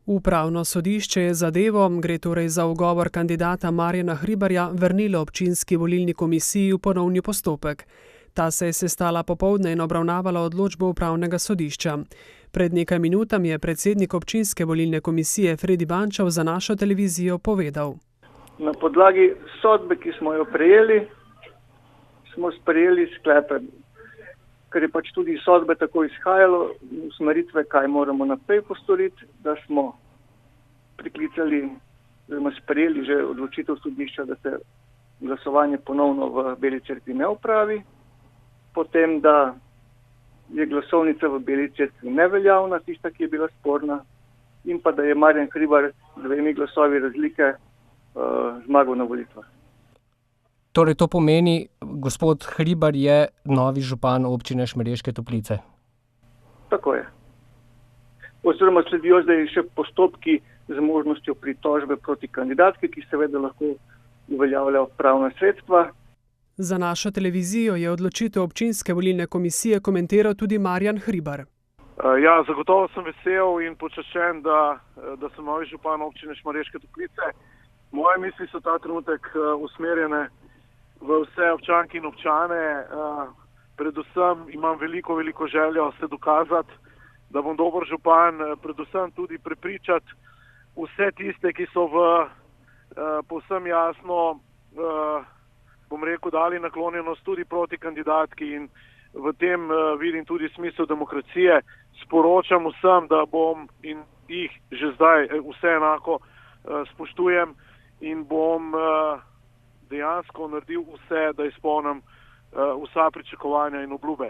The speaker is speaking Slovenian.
Upravno sodišče je zadevo, gre torej za ugovor kandidata Marjana Hribarja, vrnilo občinski volilni komisiji v ponovni postopek. Ta se je sestala popoldne in obravnavala odločbo upravnega sodišča. Pred nekaj minutami je predsednik občinske volilne komisije Fredi Bančev za našo televizijo povedal. Na podlagi sodbe, ki smo jo prejeli, smo sprejeli sklepe, ker je pač tudi sodbe tako izhajalo, usmeritve, kaj moramo naprej postoriti, da smo priklicali, oziroma sprejeli že odločitev sodišča, da se glasovanje ponovno v Beli cerkvi ne opravi, potem, da je glasovnica v Beli cerkvi neveljavna, tista, ki je bila sporna, in pa da je Marjan Hribar z 2 glasovi razlike zmagal na volitvah. Torej to pomeni, gospod Hribar je novi župan občine Šmarješke Toplice? Tako je. Oziroma sledijo zdaj še postopki z možnostjo pritožbe proti kandidatki, ki seveda lahko uveljavlja pravna sredstva. Za našo televizijo je odločitev občinske volilne komisije komentiral tudi Marjan Hribar. Ja, zagotovo sem vesel in počaščen, da sem novi župan občine Šmarješke Toplice. Moje misli so ta trenutek usmerjene v vse občanke in občane. Predvsem imam veliko željo se dokazati, da bom dober župan, predvsem tudi prepričati vse tiste, ki so povsem jasno, bom rekel, dali naklonjenost tudi proti kandidatki in v tem vidim tudi smisel demokracije. Sporočam vsem, da bom in jih že zdaj vse enako spoštujem in bom dejansko naredil vse, da izpolnim vsa pričakovanja in obljube.